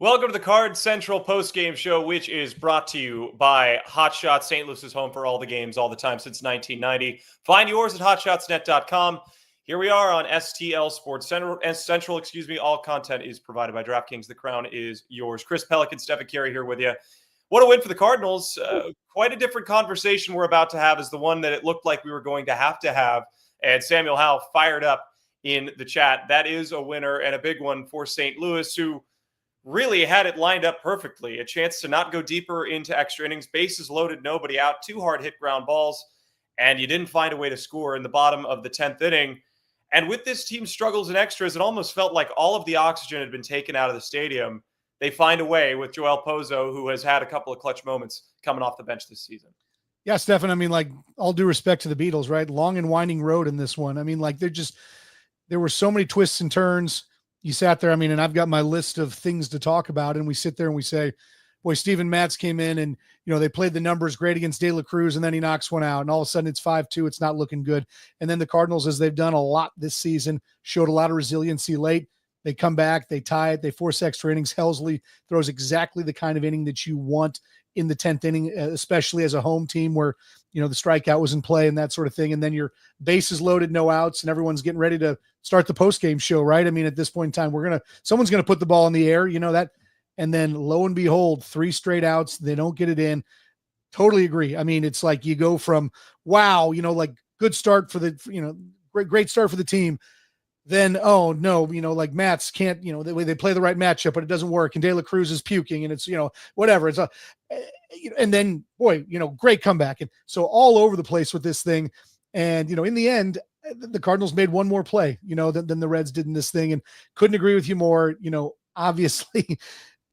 Welcome to the Card Central postgame show, which is brought to you by Hot Shots, St. Louis's home for all the games, all the time since 1990. Find yours at hotshotsnet.com. Here we are on STL Sports Central. All content is provided by DraftKings. The crown is yours. Chris Pelikan, Stefan Caray here with you. What a win for the Cardinals. Quite a different conversation we're about to have is the one that it looked like we were going to have. And Samuel Howe fired up in the chat. That is a winner and a big one for St. Louis, who really had it lined up perfectly. A chance to not go deeper into extra innings, bases loaded, nobody out, 2 hard hit ground balls, and you didn't find a way to score in the bottom of the 10th inning. And with this team's struggles and extras, it almost felt like all of the oxygen had been taken out of the stadium. They find a way with Joel Pozo, who has had a couple of clutch moments coming off the bench this season. Yeah, Stefan, I mean, like, all due respect to the Beatles, right? Long and winding road in this one. I mean, like, there were so many twists and turns. You sat there, I mean, and I've got my list of things to talk about, and we sit there and we say, boy, Steven Matz came in and, they played the numbers great against De La Cruz, and then he knocks one out, and all of a sudden it's 5-2. It's not looking good. And then the Cardinals, as they've done a lot this season, showed a lot of resiliency late. They come back, they tie it, they force extra innings. Helsley throws exactly the kind of inning that you want in the 10th inning, especially as a home team where, the strikeout was in play and that sort of thing. And then your bases loaded, no outs, and everyone's getting ready to start the post-game show, right? I mean, at this point in time, someone's going to put the ball in the air, that, and then lo and behold, 3 straight outs. They don't get it in. Totally agree. I mean, it's like you go from, wow, like good start for the, great start for the team. Then, oh no, like Matz can't, the way they play the right matchup, but it doesn't work. And De La Cruz is puking and it's, whatever. It's and then, boy, great comeback. And so all over the place with this thing. And, in the end, the Cardinals made one more play, than the Reds did in this thing, and couldn't agree with you more. Obviously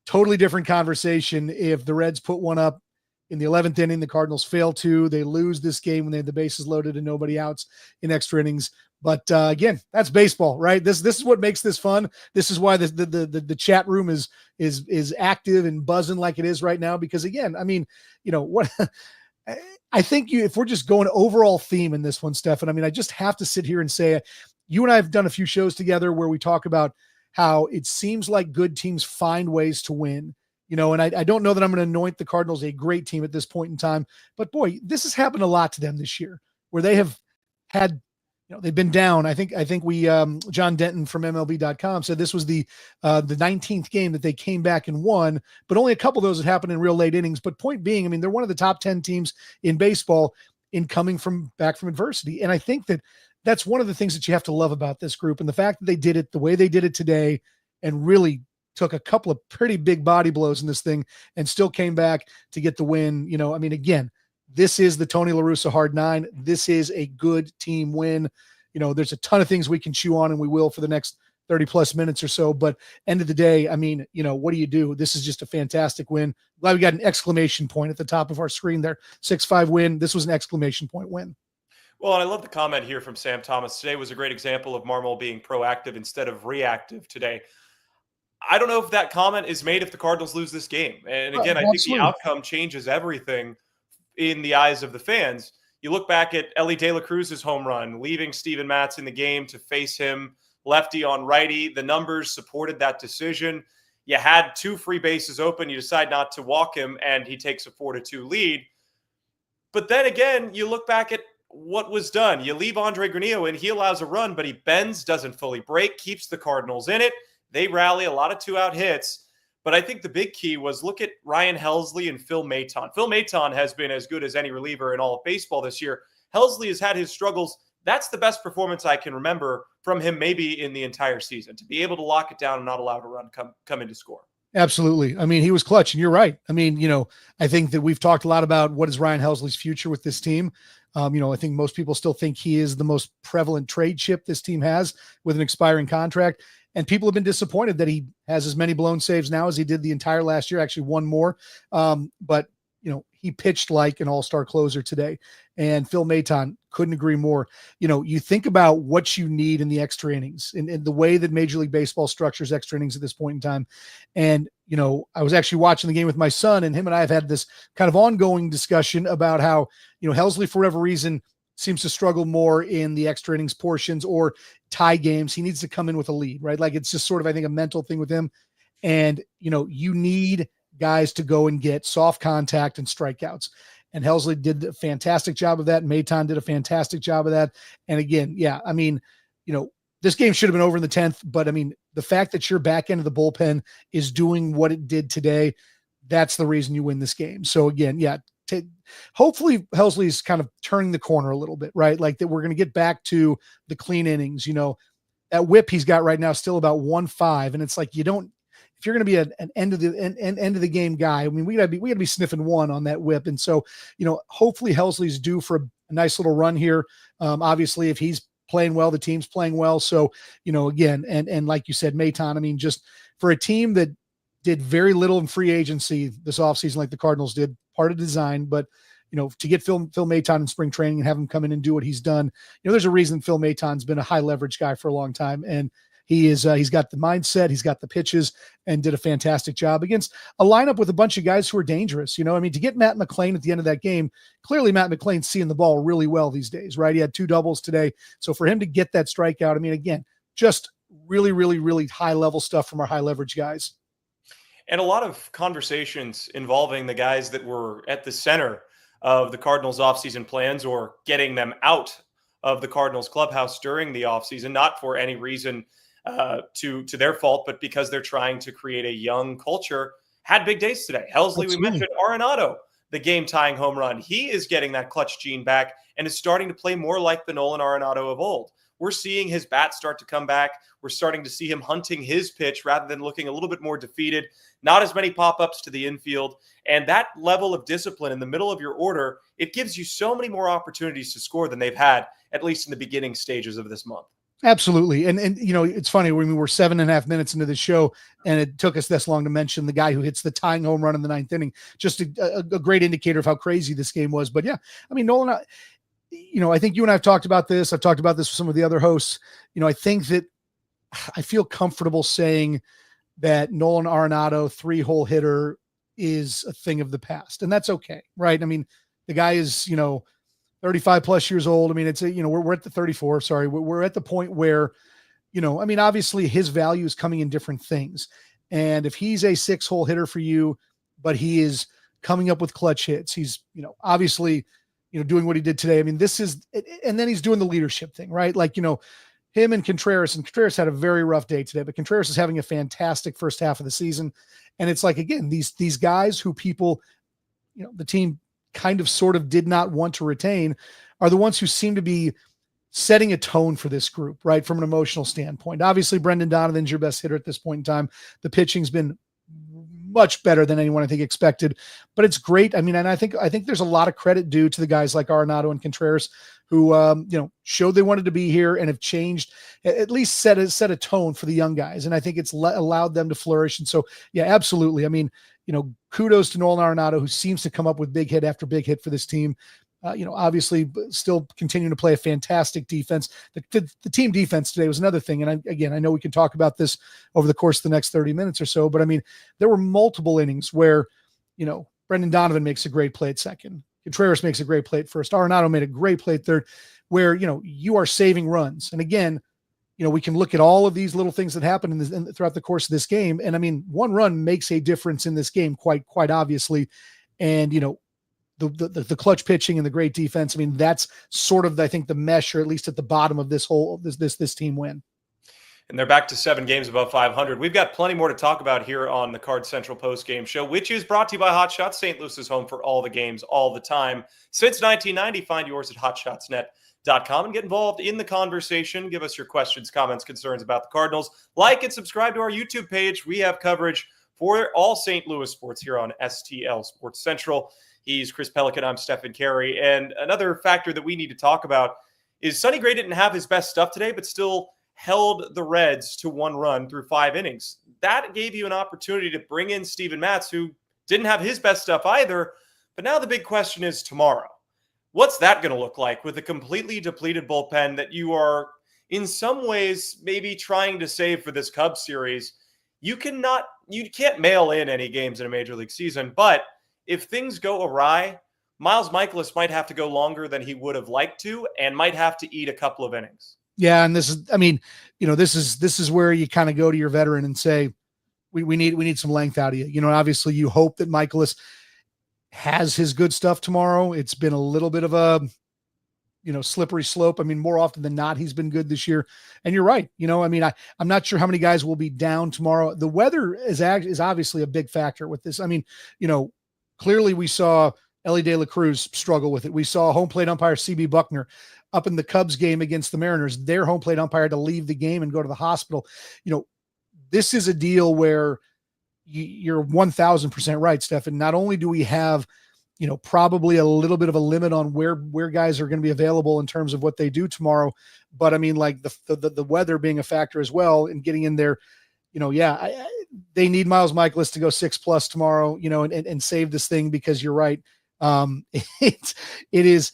totally different conversation. If the Reds put one up in the 11th inning, the Cardinals fail to, they lose this game when they had the bases loaded and nobody outs in extra innings. But again, that's baseball, right? This is what makes this fun. This is why the chat room is active and buzzing like it is right now. Because again, I mean, what I think if we're just going overall theme in this one, Stefan, I mean, I just have to sit here and say, you and I have done a few shows together where we talk about how it seems like good teams find ways to win. And I don't know that I'm going to anoint the Cardinals a great team at this point in time, but boy, this has happened a lot to them this year, where they have had, they've been down. I think we, John Denton from MLB.com said this was the 19th game that they came back and won, but only a couple of those had happened in real late innings. But point being, I mean, they're one of the top 10 teams in baseball in coming back from adversity. And I think that's one of the things that you have to love about this group. And the fact that they did it the way they did it today and really took a couple of pretty big body blows in this thing and still came back to get the win. I mean, again, this is the Tony La Russa hard 9. This is a good team win. There's a ton of things we can chew on, and we will for the next 30 plus minutes or so. But end of the day, I mean, what do? This is just a fantastic win. Glad we got an exclamation point at the top of our screen there. 6-5 win. This was an exclamation point win. Well, and I love the comment here from Sam Thomas. Today was a great example of Marmol being proactive instead of reactive today. I don't know if that comment is made if the Cardinals lose this game. And again, I think the outcome changes everything in the eyes of the fans. You look back at Elly De La Cruz's home run, leaving Steven Matz in the game to face him lefty on righty. The numbers supported that decision. You had 2 free bases open. You decide not to walk him, and he takes a 4-2 lead. But then again, you look back at what was done. You leave Andre Granillo in. He allows a run, but he bends, doesn't fully break, keeps the Cardinals in it. They rally a lot of 2-out hits. But I think the big key was look at Ryan Helsley and Phil Maton. Phil Maton has been as good as any reliever in all of baseball this year. Helsley has had his struggles. That's the best performance I can remember from him maybe in the entire season, to be able to lock it down and not allow a run come in to score. Absolutely. I mean, he was clutch, and you're right. I mean, I think that we've talked a lot about what is Ryan Helsley's future with this team. I think most people still think he is the most prevalent trade chip this team has with an expiring contract. And people have been disappointed that he has as many blown saves now as he did the entire last year, actually one more. But he pitched like an all-star closer today. And Phil Maton, couldn't agree more. You think about what you need in the extra innings and the way that Major League Baseball structures extra innings at this point in time. And, I was actually watching the game with my son, and him and I have had this kind of ongoing discussion about how, Helsley, for whatever reason, seems to struggle more in the extra innings portions or tie games. He needs to come in with a lead, right? Like, it's just sort of, I think, a mental thing with him. And, you need guys to go and get soft contact and strikeouts. And Helsley did a fantastic job of that. And Maton did a fantastic job of that. And again, this game should have been over in the 10th, but the fact that your back end of the bullpen is doing what it did today, that's the reason you win this game. So again, hopefully Helsley's kind of turning the corner a little bit, right? Like that we're going to get back to the clean innings. That whip he's got right now still about 1.5. And it's like, if you're going to be an end of the game guy, we gotta be sniffing 1 on that whip. And so, hopefully Helsley's due for a nice little run here. Obviously if he's playing well, the team's playing well. So, again, and like you said, Maton, just for a team that did very little in free agency this offseason, like the Cardinals did, part of design, but to get Phil Maton in spring training and have him come in and do what he's done, there's a reason Phil Maton's been a high leverage guy for a long time. And he's got the mindset, he's got the pitches, and did a fantastic job against a lineup with a bunch of guys who are dangerous. To get Matt McLain at the end of that game, clearly Matt McLain's seeing the ball really well these days, right? He had 2 doubles today. So for him to get that strikeout, again, just really, really, really high level stuff from our high leverage guys. And a lot of conversations involving the guys that were at the center of the Cardinals offseason plans or getting them out of the Cardinals clubhouse during the offseason, not for any reason to their fault, but because they're trying to create a young culture, had big days today. Helsley, we mentioned Arenado, the game-tying home run. He is getting that clutch gene back and is starting to play more like the Nolan Arenado of old. We're seeing his bat start to come back. We're starting to see him hunting his pitch rather than looking a little bit more defeated. Not as many pop-ups to the infield. And that level of discipline in the middle of your order, it gives you so many more opportunities to score than they've had, at least in the beginning stages of this month. Absolutely. And it's funny when we were 7.5 minutes into the show and it took us this long to mention the guy who hits the tying home run in the 9th inning, just a great indicator of how crazy this game was. But Nolan, I think you and I have talked about this. I've talked about this with some of the other hosts. I think that I feel comfortable saying that Nolan Arenado 3-hole hitter is a thing of the past, and that's okay. Right. The guy is, 35 plus years old. It's we're at the 34. Sorry. We're at the point where, obviously his value is coming in different things. And if he's a 6-hole hitter for you, but he is coming up with clutch hits, he's, obviously, doing what he did today. And then he's doing the leadership thing, right? Like, him and Contreras had a very rough day today, but Contreras is having a fantastic first half of the season. And it's like, again, these guys who people, the team kind of sort of did not want to retain are the ones who seem to be setting a tone for this group, right? From an emotional standpoint. Obviously, Brendan Donovan's your best hitter at this point in time. The pitching's been much better than anyone I think expected, but it's great. And I think there's a lot of credit due to the guys like Arenado and Contreras who, showed they wanted to be here and have changed, at least set a tone for the young guys. And I think it's allowed them to flourish. And so, yeah, absolutely. Kudos to Nolan Arenado, who seems to come up with big hit after big hit for this team. Obviously still continuing to play a fantastic defense. The team defense today was another thing. And I know we can talk about this over the course of the next 30 minutes or so, but there were multiple innings where, Brendan Donovan makes a great play at second. Contreras makes a great play at first. Arenado made a great play at third, where, you are saving runs. And again, we can look at all of these little things that happen throughout the course of this game. And one run makes a difference in this game, quite obviously. And, the clutch pitching and the great defense. That's sort of, I think, the mesh, or at least at the bottom of this team win. And they're back to 7 games above 500. We've got plenty more to talk about here on the Card Central Postgame Show, which is brought to you by Hot Shots, St. Louis's home for all the games all the time. Since 1990, find yours at hotshotsnet.com and get involved in the conversation. Give us your questions, comments, concerns about the Cardinals. Like and subscribe to our YouTube page. We have coverage for all St. Louis sports here on STL Sports Central. He's Chris Pelikan. I'm Stefan Caray. And another factor that we need to talk about is Sonny Gray didn't have his best stuff today, but still held the Reds to 1 run through 5 innings. That gave you an opportunity to bring in Steven Matz, who didn't have his best stuff either. But now the big question is tomorrow. What's that going to look like with a completely depleted bullpen that you are in some ways maybe trying to save for this Cubs series? You can't mail in any games in a major league season, but if things go awry, Miles Michaelis might have to go longer than he would have liked to and might have to eat a couple of innings. Yeah. And this is, this is where you kind of go to your veteran and say, we need some length out of you. You know, obviously you hope that Michaelis has his good stuff tomorrow. It's been a little bit of a, you know, slippery slope. I mean, more often than not, he's been good this year. And you're right. You know, I mean, I'm not sure how many guys will be down tomorrow. The weather is obviously a big factor with this. I mean, you know, clearly we saw Ellie De La Cruz struggle with it. We saw home plate umpire CB Buckner up in the Cubs game against the Mariners. Their home plate umpire had to leave the game and go to the hospital. You know, this is a deal where you're 1000% right, Stefan. Not only do we have, you know, probably a little bit of a limit on where guys are going to be available in terms of what they do tomorrow, but I mean, like the weather being a factor as well and getting in there, you know, yeah, they need Miles Michaelis to go 6+ tomorrow, you know, and save this thing, because you're right. It is,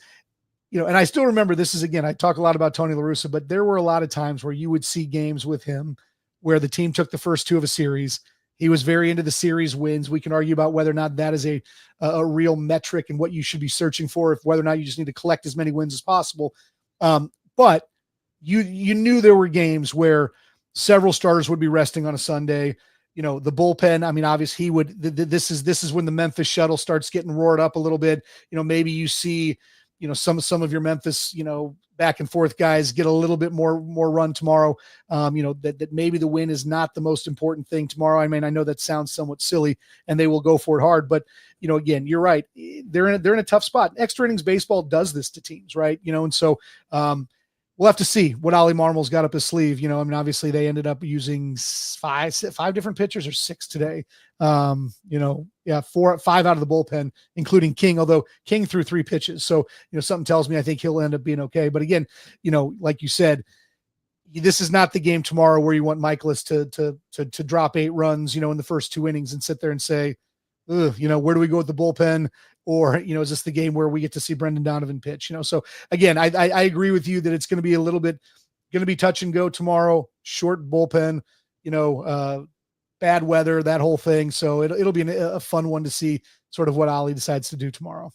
you know, and I still remember this is, again, I talk a lot about Tony La Russa, but there were a lot of times where you would see games with him where the team took the first two of a series. He was very into the series wins. We can argue about whether or not that is a real metric and what you should be searching for, if whether or not you just need to collect as many wins as possible. But you knew there were games where several starters would be resting on a Sunday. You know, the bullpen, I mean, obviously he would, this is when the Memphis shuttle starts getting roared up a little bit. You know, maybe you see, you know, some of your Memphis, you know, back and forth guys get a little bit more run tomorrow. You know, that maybe the win is not the most important thing tomorrow. I mean, I know that sounds somewhat silly and they will go for it hard, but you know, again, you're right. They're in a tough spot. Extra innings baseball does this to teams, right? You know, and so we'll have to see what Ollie Marmol's got up his sleeve. You know, I mean, obviously they ended up using five different pitchers, or 6 today. You know, yeah, 5 out of the bullpen, including King, although King threw 3 pitches. So, you know, something tells me I think he'll end up being okay. But again, you know, like you said, this is not the game tomorrow where you want Michaelis to drop 8 runs, you know, in the first 2 innings and sit there and say, you know, where do we go with the bullpen? Or, you know, is this the game where we get to see Brendan Donovan pitch? You know, so again, I agree with you that it's going to be a little bit going to be touch and go tomorrow. Short bullpen, you know, bad weather, that whole thing. So it'll be a fun one to see sort of what Ollie decides to do tomorrow.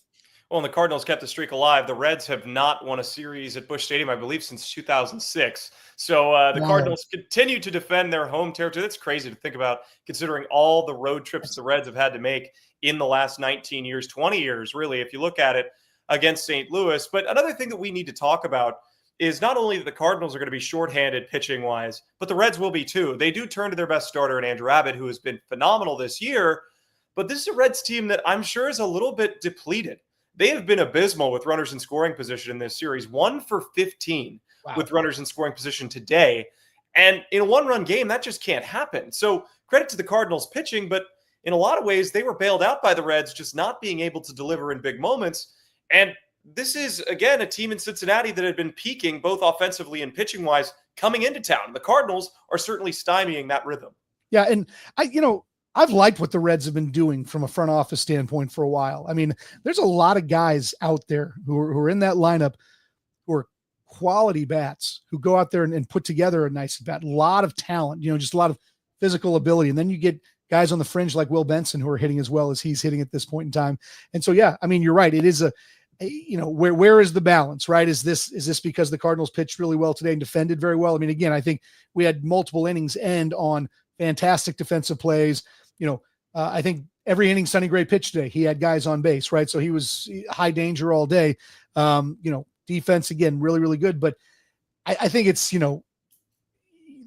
Well, and the Cardinals kept the streak alive. The Reds have not won a series at Busch Stadium, I believe, since 2006. So the Cardinals continue to defend their home territory. That's crazy to think about, considering all the road trips the Reds have had to make in the last 19 years, 20 years, really, if you look at it, against St. Louis. But another thing that we need to talk about is not only that the Cardinals are going to be shorthanded pitching-wise, but the Reds will be too. They do turn to their best starter in Andrew Abbott, who has been phenomenal this year. But this is a Reds team that I'm sure is a little bit depleted. They have been abysmal with runners in scoring position in this series. 1 for 15 with runners in scoring position today. And in a one-run game, that just can't happen. So credit to the Cardinals pitching, but in a lot of ways, they were bailed out by the Reds just not being able to deliver in big moments. And this is, again, a team in Cincinnati that had been peaking both offensively and pitching-wise coming into town. The Cardinals are certainly stymieing that rhythm. Yeah, and I've liked what the Reds have been doing from a front office standpoint for a while. I mean, there's a lot of guys out there who are in that lineup who are quality bats, who go out there and put together a nice bat. A lot of talent, you know, just a lot of physical ability. And then you get guys on the fringe like Will Benson who are hitting as well as he's hitting at this point in time. And so, yeah, I mean, you're right. It is you know, where is the balance, right? Is this because the Cardinals pitched really well today and defended very well? I mean, again, I think we had multiple innings end on fantastic defensive plays. You know, I think every inning Sonny Gray pitched today, he had guys on base, right? So he was high danger all day. You know, defense, again, really, really good. But I think it's, you know,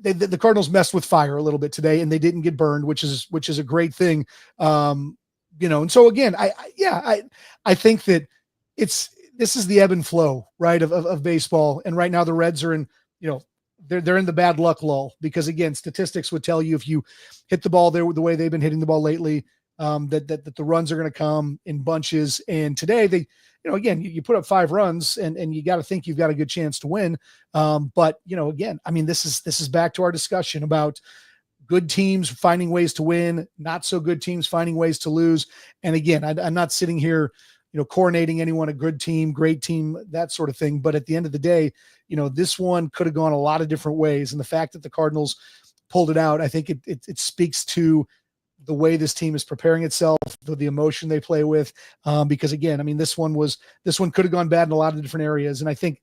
the Cardinals messed with fire a little bit today and they didn't get burned, which is a great thing. You know, and so again, I think that this is the ebb and flow, right, of baseball. And right now the Reds are in, you know, they're in the bad luck lull, because again, statistics would tell you if you hit the ball there the way they've been hitting the ball lately, that the runs are going to come in bunches. And today they, you know, again, you put up 5 runs and you got to think you've got a good chance to win. But you know, again, I mean, this is back to our discussion about good teams finding ways to win, not so good teams finding ways to lose. And again, I'm not sitting here, you know, coronating anyone a good team, great team, that sort of thing. But at the end of the day, you know, this one could have gone a lot of different ways. And the fact that the Cardinals pulled it out, I think it speaks to the way this team is preparing itself, the emotion they play with. Because again, I mean, this one could have gone bad in a lot of different areas. And I think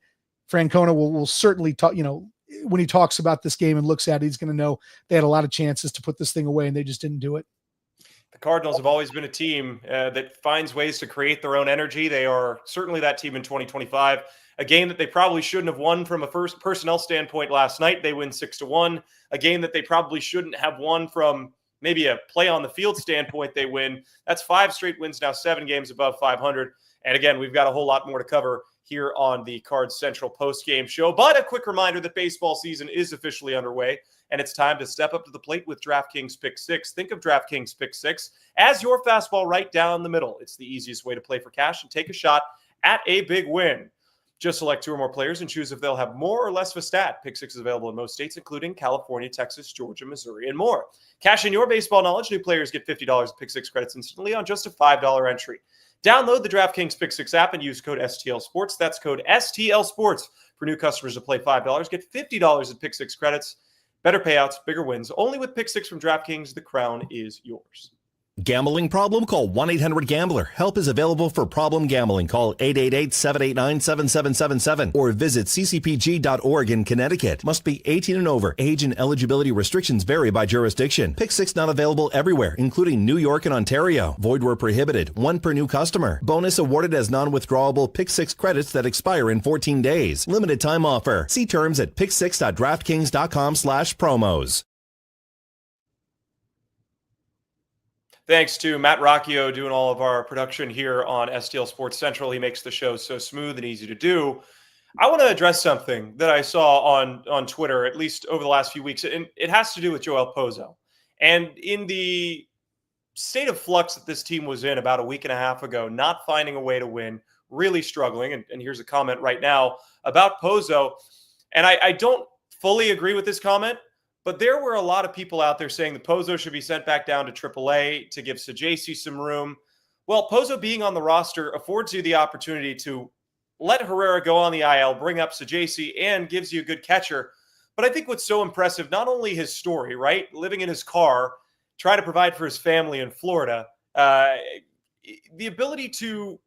Francona will certainly talk, you know, when he talks about this game and looks at it, he's going to know they had a lot of chances to put this thing away and they just didn't do it. The Cardinals have always been a team that finds ways to create their own energy. They are certainly that team in 2025. A game that they probably shouldn't have won from a first personnel standpoint last night. They win 6-1. A game that they probably shouldn't have won from maybe a play on the field standpoint. They win. That's 5 straight wins now, 7 games above 500. And again, we've got a whole lot more to cover here on the Cards Central post-game show. But a quick reminder that baseball season is officially underway, and it's time to step up to the plate with DraftKings Pick 6. Think of DraftKings Pick 6 as your fastball right down the middle. It's the easiest way to play for cash and take a shot at a big win. Just select 2 or more players and choose if they'll have more or less of a stat. Pick 6 is available in most states, including California, Texas, Georgia, Missouri, and more. Cash in your baseball knowledge. New players get $50 of Pick 6 credits instantly on just a $5 entry. Download the DraftKings Pick 6 app and use code STL Sports. That's code STL Sports for new customers to play $5. Get $50 in Pick 6 credits. Better payouts, bigger wins. Only with Pick 6 from DraftKings, the crown is yours. Gambling problem? Call 1-800-GAMBLER. Help is available for problem gambling. Call 888-789-7777 or visit ccpg.org in Connecticut. Must be 18 and over. Age and eligibility restrictions vary by jurisdiction. Pick 6 not available everywhere, including New York and Ontario. Void where prohibited. 1 per new customer. Bonus awarded as non-withdrawable Pick 6 credits that expire in 14 days. Limited time offer. See terms at pick6.draftkings.com/promos. Thanks to Matt Rocchio doing all of our production here on STL Sports Central. He makes the show so smooth and easy to do. I want to address something that I saw on Twitter, at least over the last few weeks, and it has to do with Joel Pozo. And in the state of flux that this team was in about a week and a half ago, not finding a way to win, really struggling. And here's a comment right now about Pozo. And I don't fully agree with this comment, but there were a lot of people out there saying that Pozo should be sent back down to AAA to give Sajaci some room. Well, Pozo being on the roster affords you the opportunity to let Herrera go on the IL, bring up Sajaci, and gives you a good catcher. But I think what's so impressive, not only his story, right? Living in his car, trying to provide for his family in Florida, the ability to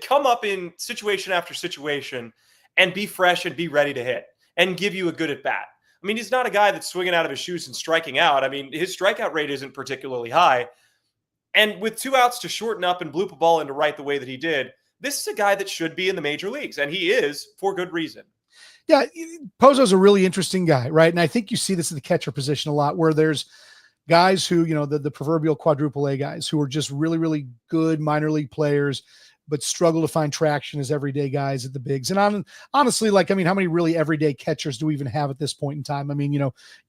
come up in situation after situation and be fresh and be ready to hit and give you a good at-bat. I mean, he's not a guy that's swinging out of his shoes and striking out. I mean, his strikeout rate isn't particularly high. And with 2 outs to shorten up and bloop a ball into right the way that he did, this is a guy that should be in the major leagues, and he is for good reason. Yeah, Pozo's a really interesting guy, right? And I think you see this in the catcher position a lot, where there's guys who, the proverbial quadruple A guys who are just really, really good minor league players, but struggle to find traction as everyday guys at the bigs. And honestly, how many really everyday catchers do we even have at this point in time? I mean,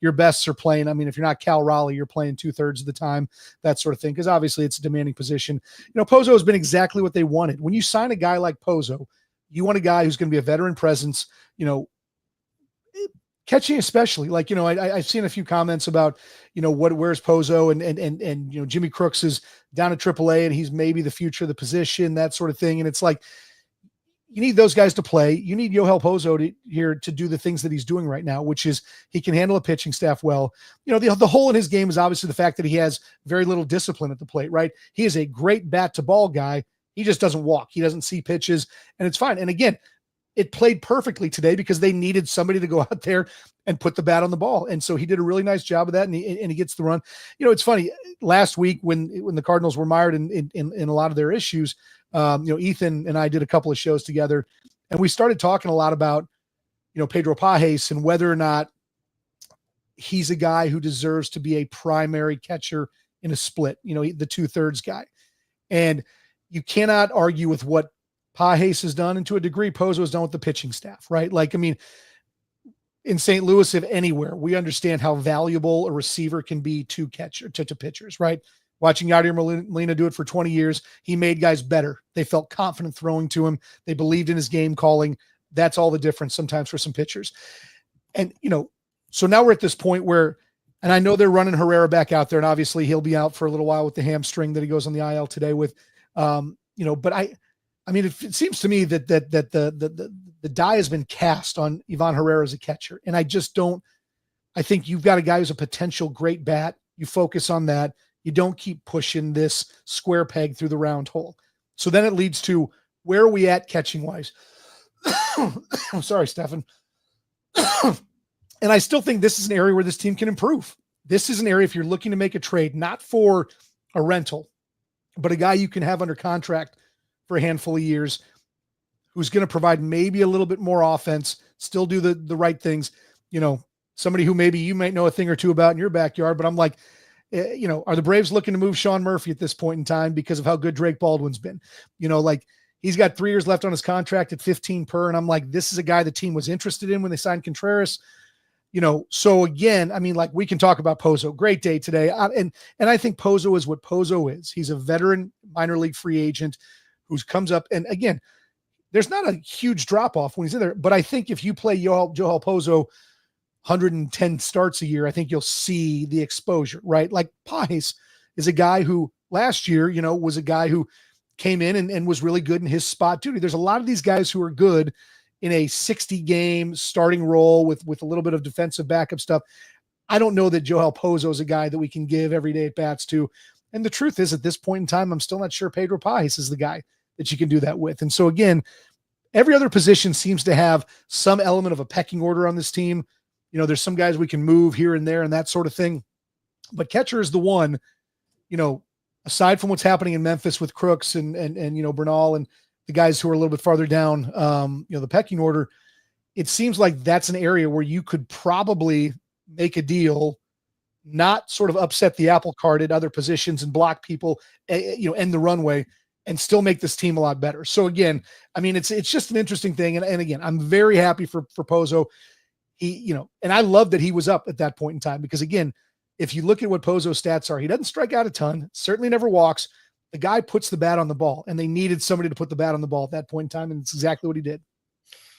your bests are playing. I mean, if you're not Cal Raleigh, you're playing 2/3 of the time, that sort of thing. Cause obviously it's a demanding position. Pozo has been exactly what they wanted. When you sign a guy like Pozo, you want a guy who's going to be a veteran presence, catching especially. I've seen a few comments about, where's Pozo and Jimmy Crooks is down at AAA and he's maybe the future of the position, that sort of thing. And it's like, you need those guys to play. You need Yoel Pozo to do the things that he's doing right now, which is he can handle a pitching staff well. The hole in his game is obviously the fact that he has very little discipline at the plate, right? He is a great bat to ball guy. He just doesn't walk. He doesn't see pitches, and it's fine. And again, it played perfectly today because they needed somebody to go out there and put the bat on the ball. And so he did a really nice job of that. And he gets the run. It's funny, last week when the Cardinals were mired in a lot of their issues, Ethan and I did a couple of shows together and we started talking a lot about, Pedro Pages and whether or not he's a guy who deserves to be a primary catcher in a split, the 2/3 guy. And you cannot argue with what Pages has done, and to a degree, Pozo has done with the pitching staff, right? In St. Louis, if anywhere, we understand how valuable a receiver can be to pitchers, right? Watching Yadier Molina do it for 20 years, he made guys better. They felt confident throwing to him. They believed in his game calling. That's all the difference sometimes for some pitchers. And, so now we're at this point where, and I know they're running Herrera back out there, and obviously he'll be out for a little while with the hamstring that he goes on the IL today with, but it seems to me that the die has been cast on Ivan Herrera as a catcher. And I think you've got a guy who's a potential great bat. You focus on that. You don't keep pushing this square peg through the round hole. So then it leads to, where are we at catching wise? I'm sorry, Stefan. And I still think this is an area where this team can improve. This is an area, if you're looking to make a trade, not for a rental, but a guy you can have under contract for a handful of years, who's going to provide maybe a little bit more offense, still do the right things. Somebody who maybe you might know a thing or two about in your backyard, but I'm like, are the Braves looking to move Sean Murphy at this point in time because of how good Drake Baldwin's been? He's got 3 years left on his contract at 15 per. And I'm like, this is a guy the team was interested in when they signed Contreras. So again, we can talk about Pozo. Great day today. And I think Pozo is what Pozo is. He's a veteran minor league free agent who comes up. And again, there's not a huge drop off when he's in there, but I think if you play Joel Pozo 110 starts a year, I think you'll see the exposure, right? Like Pies is a guy who last year, was a guy who came in and was really good in his spot duty. There's a lot of these guys who are good in a 60 game starting role with a little bit of defensive backup stuff. I don't know that Joel Pozo is a guy that we can give everyday at bats to. And the truth is, at this point in time, I'm still not sure Pedro Pies is the guy that you can do that with. And so again, every other position seems to have some element of a pecking order on this team. There's some guys we can move here and there and that sort of thing. But catcher is the one, aside from what's happening in Memphis with Crooks and Bernal and the guys who are a little bit farther down, the pecking order, it seems like that's an area where you could probably make a deal, not sort of upset the apple cart at other positions and block people, end the runway and still make this team a lot better. So again, it's just an interesting thing. And again, I'm very happy for Pozo. He, and I love that he was up at that point in time, because again, if you look at what Pozo's stats are, he doesn't strike out a ton, certainly never walks. The guy puts the bat on the ball, and they needed somebody to put the bat on the ball at that point in time, and it's exactly what he did.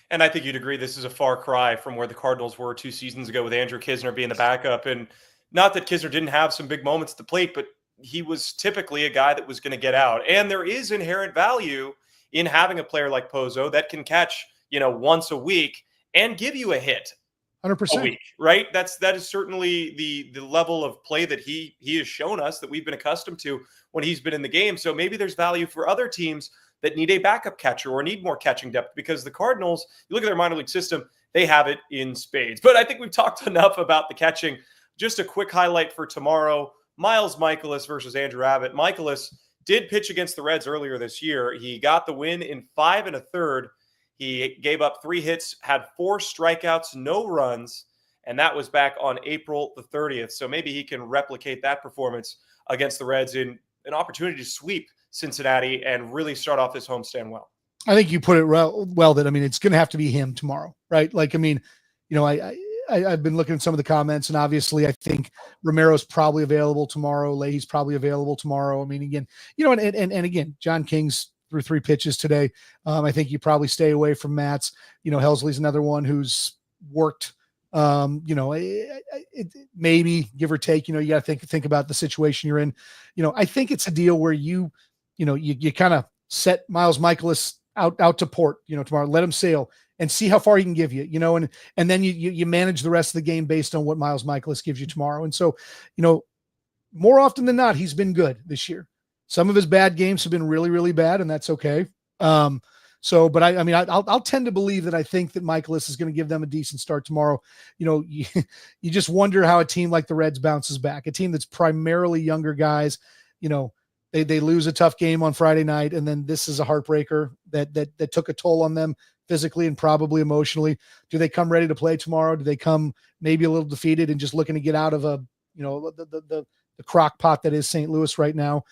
And I think you'd agree this is a far cry from where the Cardinals were 2 seasons ago with Andrew Kisner being the backup. And not that Kisner didn't have some big moments at the plate, but he was typically a guy that was going to get out. And there is inherent value in having a player like Pozo that can catch, once a week and give you a hit 100% a week, right? That is certainly the level of play that he has shown us that we've been accustomed to when he's been in the game. So maybe there's value for other teams that need a backup catcher or need more catching depth, because the Cardinals, you look at their minor league system, they have it in spades. But I think we've talked enough about the catching. Just a quick highlight for tomorrow: Miles Mikolas versus Andrew Abbott. Mikolas did pitch against the Reds earlier this year. He got the win in 5 1/3. He gave up 3 hits, had 4 strikeouts, no runs, and that was back on April the 30th. So maybe he can replicate that performance against the Reds in an opportunity to sweep Cincinnati and really start off this homestand well. I think you put it well that, it's going to have to be him tomorrow, right? I've been looking at some of the comments, and obviously I think Romero's probably available tomorrow. Leahy's probably available tomorrow. Again, and again, John King's threw 3 pitches today. I think you probably stay away from Matz. Helsley's another one who's worked, maybe give or take, you got to think about the situation you're in. I think it's a deal where you kind of set Miles Mikolas out to port, tomorrow, let him sail and see how far he can give you, and then you manage the rest of the game based on what Miles Mikolas gives you tomorrow. And so, more often than not, he's been good this year. Some of his bad games have been really, really bad, and that's okay. But I'll tend to believe that I think that Mikolas is going to give them a decent start tomorrow. You just wonder how a team like the Reds bounces back, a team that's primarily younger guys. They lose a tough game on Friday night, and then this is a heartbreaker that took a toll on them physically and probably emotionally. Do they come ready to play tomorrow? Do they come maybe a little defeated and just looking to get out of the crock pot that is St. Louis right now?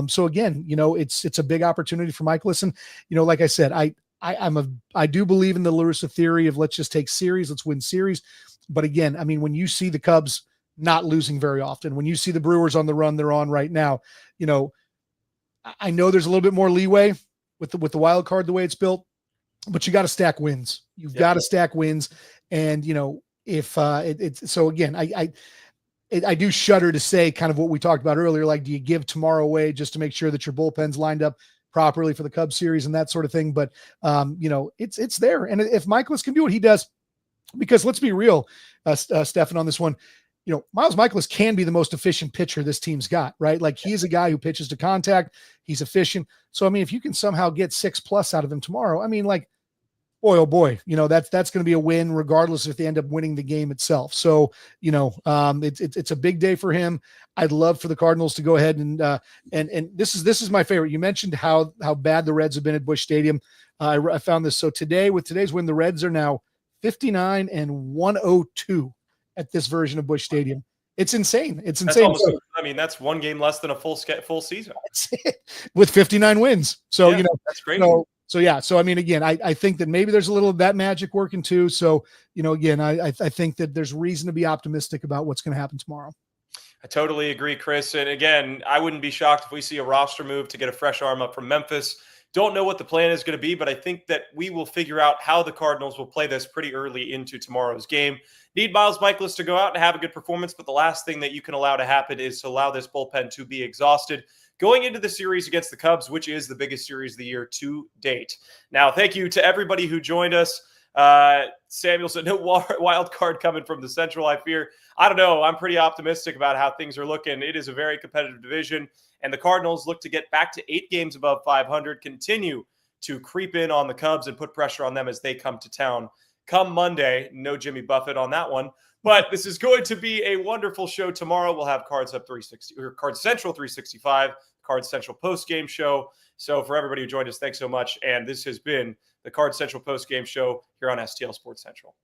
So again, it's a big opportunity for Mikolas. And, like I said, I do believe in the La Russa theory of let's just take series, let's win series. But again, when you see the Cubs not losing very often, when you see the Brewers on the run they're on right now, I know there's a little bit more leeway with the wild card, the way it's built, but you got to stack wins. You've got to stack wins. And, if it's so again, I do shudder to say kind of what we talked about earlier. Like, do you give tomorrow away just to make sure that your bullpen's lined up properly for the Cubs series and that sort of thing? But, it's there. And if Mikolas can do what he does, because let's be real, Stefan, on this one, Miles Mikolas can be the most efficient pitcher this team's got, right? Like, he is a guy who pitches to contact. He's efficient. So, if you can somehow get 6+ out of him tomorrow, boy, oh boy, that's going to be a win regardless if they end up winning the game itself. So, it's a big day for him. I'd love for the Cardinals to go ahead and this is my favorite. You mentioned how bad the Reds have been at Busch Stadium. I found this. So with today's win, the Reds are now 59-102 at this version of Busch Stadium. It's insane. It's insane. That's one game less than a full season. That's it, with 59 wins. So, that's great. So, again, I think that maybe there's a little of that magic working too. So, again, I think that there's reason to be optimistic about what's going to happen tomorrow. I totally agree, Chris. And again, I wouldn't be shocked if we see a roster move to get a fresh arm up from Memphis. Don't know what the plan is going to be, but I think that we will figure out how the Cardinals will play this pretty early into tomorrow's game. Need Miles Michaelis to go out and have a good performance, but the last thing that you can allow to happen is to allow this bullpen to be exhausted going into the series against the Cubs, which is the biggest series of the year to date. Now, thank you to everybody who joined us. Samuel said, no wild card coming from the Central, I fear. I don't know. I'm pretty optimistic about how things are looking. It is a very competitive division, and the Cardinals look to get back to 8 games above 500, continue to creep in on the Cubs and put pressure on them as they come to town. Come Monday, no Jimmy Buffett on that one, but this is going to be a wonderful show tomorrow. We'll have Cards Up 360 or Cards Central 365, Cards Central post-game show. So for everybody who joined us, thanks so much. And this has been the Cards Central post-game show here on STL Sports Central.